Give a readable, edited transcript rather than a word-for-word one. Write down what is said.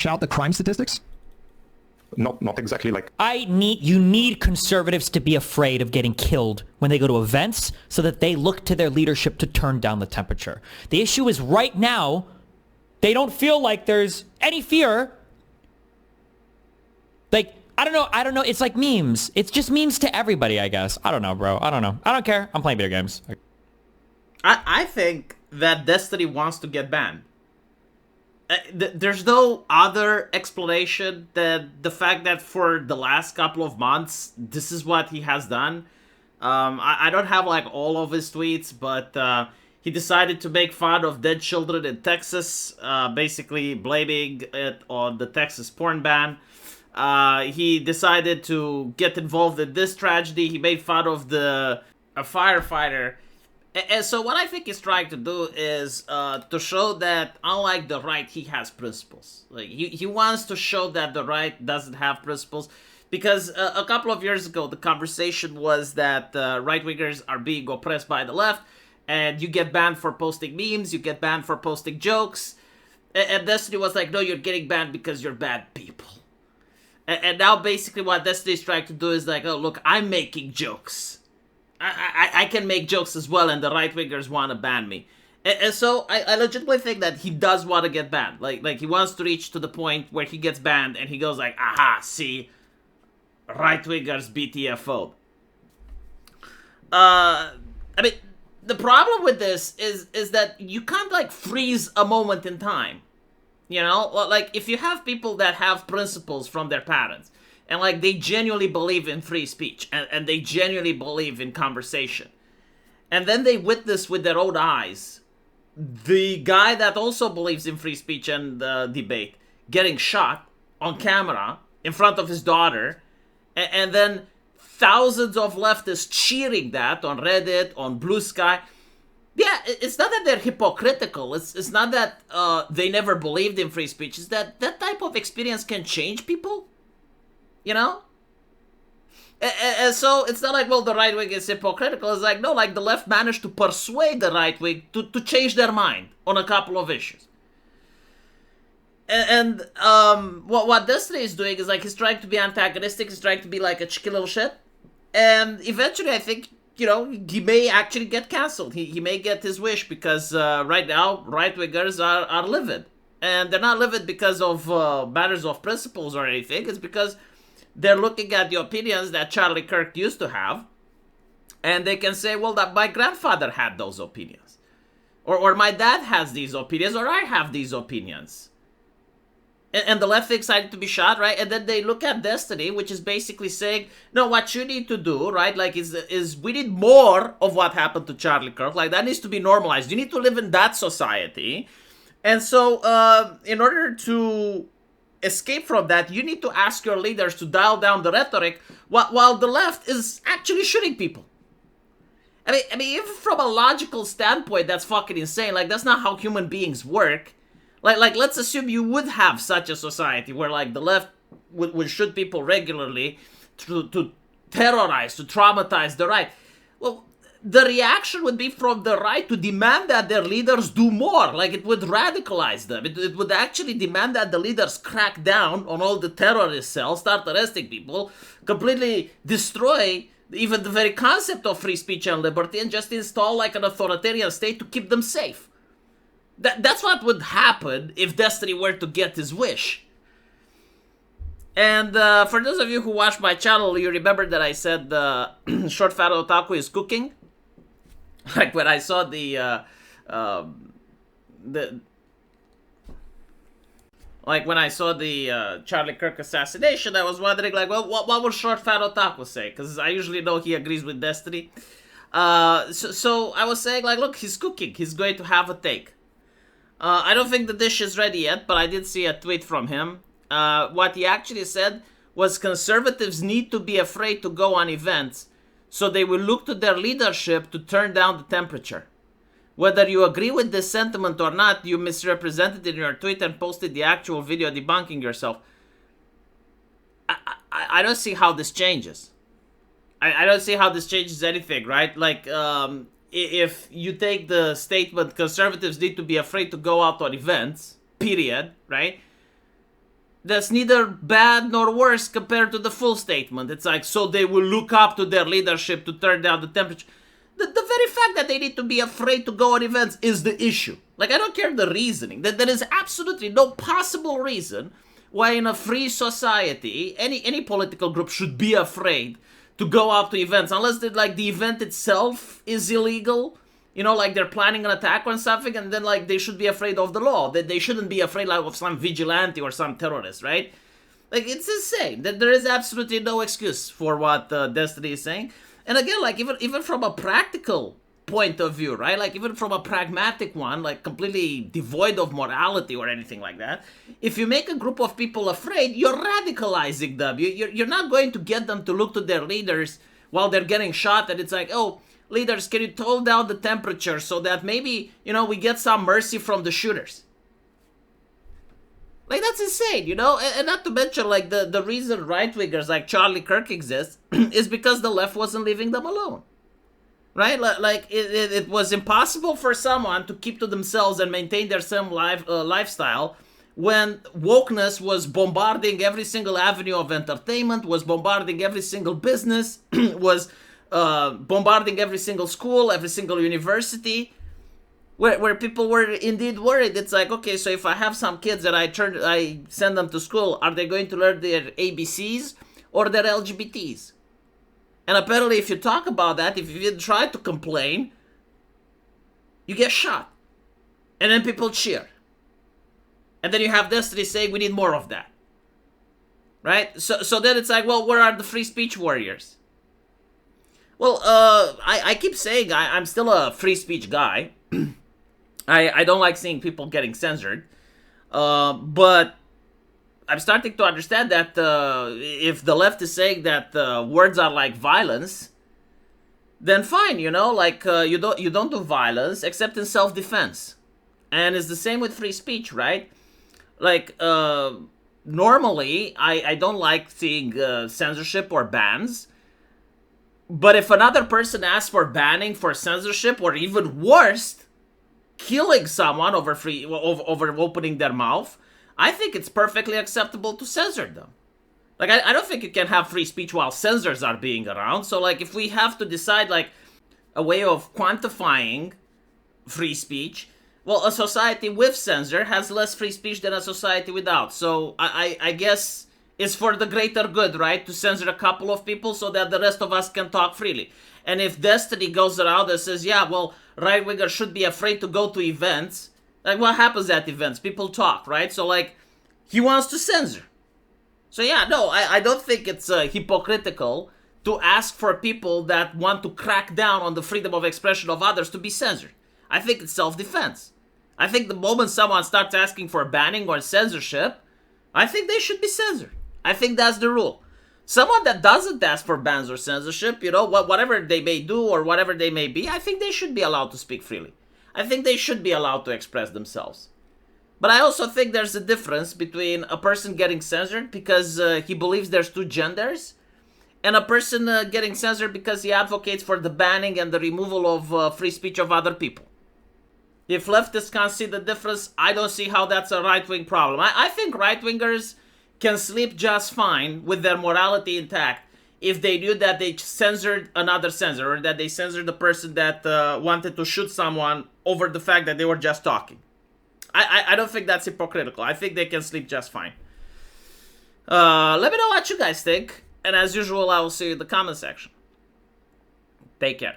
out the crime statistics? Not exactly like... You need conservatives to be afraid of getting killed when they go to events so that they look to their leadership to turn down the temperature. The issue is right now, they don't feel like there's any fear. Like, I don't know. It's like memes. It's just memes to everybody, I guess. I don't know, bro. I don't know. I don't care. I'm playing video games. I think that Destiny wants to get banned. There's no other explanation than the fact that for the last couple of months, this is what he has done. I don't have like all of his tweets, but he decided to make fun of dead children in Texas, basically blaming it on the Texas porn ban. He decided to get involved in this tragedy. He made fun of a firefighter. And so what I think he's trying to do is to show that, unlike the right, he has principles. Like he wants to show that the right doesn't have principles. Because a couple of years ago, the conversation was that right-wingers are being oppressed by the left, and you get banned for posting memes, you get banned for posting jokes. And Destiny was like, no, you're getting banned because you're bad people. And now basically what Destiny's trying to do is like, oh, look, I'm making jokes. I can make jokes as well, and the right-wingers want to ban me. And so I legitimately think that he does want to get banned. Like he wants to reach to the point where he gets banned, and he goes like, aha, see, right-wingers BTFO. I mean, the problem with this is that you can't, like, freeze a moment in time. You know? Like, if you have people that have principles from their parents, and, like, they genuinely believe in free speech, and they genuinely believe in conversation. And then they witness with their own eyes the guy that also believes in free speech and debate getting shot on camera in front of his daughter, and then thousands of leftists cheering that on Reddit, on Blue Sky. Yeah, it's not that they're hypocritical. It's not that they never believed in free speech. It's that that type of experience can change people. You know? And so it's not like, well, the right wing is hypocritical. It's like, no, like the left managed to persuade the right wing to change their mind on a couple of issues. And what Destiny is doing is like he's trying to be antagonistic. He's trying to be like a cheeky little shit. And eventually I think, you know, he may actually get canceled. He may get his wish because right now right wingers are livid. And they're not livid because of matters of principles or anything. It's because they're looking at the opinions that Charlie Kirk used to have, and they can say, well, that my grandfather had those opinions. Or my dad has these opinions, or I have these opinions. And the left thinks I need to be shot, right? And then they look at Destiny, which is basically saying, no, what you need to do, right, like, is we need more of what happened to Charlie Kirk. Like, that needs to be normalized. You need to live in that society. And so, in order to escape from that, you need to ask your leaders to dial down the rhetoric while the left is actually shooting people. I mean, even from a logical standpoint, that's fucking insane. Like, that's not how human beings work. Like let's assume you would have such a society where, like, the left would shoot people regularly to terrorize, to traumatize the right. Well, the reaction would be from the right to demand that their leaders do more. Like, it would radicalize them. It would actually demand that the leaders crack down on all the terrorist cells, start arresting people, completely destroy even the very concept of free speech and liberty, and just install, like, an authoritarian state to keep them safe. That's what would happen if Destiny were to get his wish. And for those of you who watch my channel, you remember that I said Short Fat Otaku is cooking? Like, when I saw the Charlie Kirk assassination, I was wondering, like, well, what would Short Fat Otaku say? Because I usually know he agrees with Destiny. So I was saying, like, look, he's cooking. He's going to have a take. I don't think the dish is ready yet, but I did see a tweet from him. What he actually said was conservatives need to be afraid to go on events, so they will look to their leadership to turn down the temperature. Whether you agree with this sentiment or not, you misrepresented in your tweet and posted the actual video debunking yourself. I don't see how this changes. I don't see how this changes anything, right? Like, if you take the statement, conservatives need to be afraid to go out on events, period, right? That's neither bad nor worse compared to the full statement. It's like, so they will look up to their leadership to turn down the temperature. The very fact that they need to be afraid to go on events is the issue. Like, I don't care the reasoning. There is absolutely no possible reason why in a free society, any political group should be afraid to go out to events, unless the event itself is illegal. You know, like they're planning an attack on something, and then like they should be afraid of the law. That they shouldn't be afraid like of some vigilante or some terrorist, right? Like, it's insane. That there is absolutely no excuse for what Destiny is saying. And again, like even from a practical point of view, right? Like even from a pragmatic one, like completely devoid of morality or anything like that. If you make a group of people afraid, you're radicalizing them. You're not going to get them to look to their leaders while they're getting shot. And it's like, oh, leaders, can you tone down the temperature so that maybe, you know, we get some mercy from the shooters? Like, that's insane, you know? And not to mention, like, the reason right-wingers like Charlie Kirk exist is because the left wasn't leaving them alone. Right? Like, it was impossible for someone to keep to themselves and maintain their same lifestyle when wokeness was bombarding every single avenue of entertainment, was bombarding every single business, was bombarding every single school, every single university, where people were indeed worried. It's like, okay, so if I have some kids that I send them to school, are they going to learn their ABCs or their LGBTs? And apparently, if you talk about that, if you try to complain, you get shot. And then people cheer. And then you have Destiny saying we need more of that. Right? So then it's like, well, where are the free speech warriors? Well, I keep saying I'm still a free speech guy. I don't like seeing people getting censored. But I'm starting to understand that if the left is saying that words are like violence, then fine, you know, like you don't do violence except in self-defense. And it's the same with free speech, right? Like, normally, I don't like seeing censorship or bans. But if another person asks for banning, for censorship, or even worse, killing someone over opening their mouth, I think it's perfectly acceptable to censor them. Like, I don't think you can have free speech while censors are being around. So, like, if we have to decide, like, a way of quantifying free speech, well, a society with censor has less free speech than a society without. So, I guess it's for the greater good, right? To censor a couple of people so that the rest of us can talk freely. And if Destiny goes around and says, yeah, well, right-wingers should be afraid to go to events, like, what happens at events? People talk, right? So, like, he wants to censor. So, yeah, no, I don't think it's hypocritical to ask for people that want to crack down on the freedom of expression of others to be censored. I think it's self-defense. I think the moment someone starts asking for banning or censorship, I think they should be censored. I think that's the rule. Someone that doesn't ask for bans or censorship, you know, whatever they may do or whatever they may be, I think they should be allowed to speak freely. I think they should be allowed to express themselves. But I also think there's a difference between a person getting censored because he believes there's two genders, and a person getting censored because he advocates for the banning and the removal of free speech of other people. If leftists can't see the difference, I don't see how that's a right-wing problem. I think right-wingers can sleep just fine with their morality intact if they knew that they censored another censor, or that they censored the person that wanted to shoot someone over the fact that they were just talking. I don't think that's hypocritical. I think they can sleep just fine. Let me know what you guys think. And as usual, I will see you in the comment section. Take care.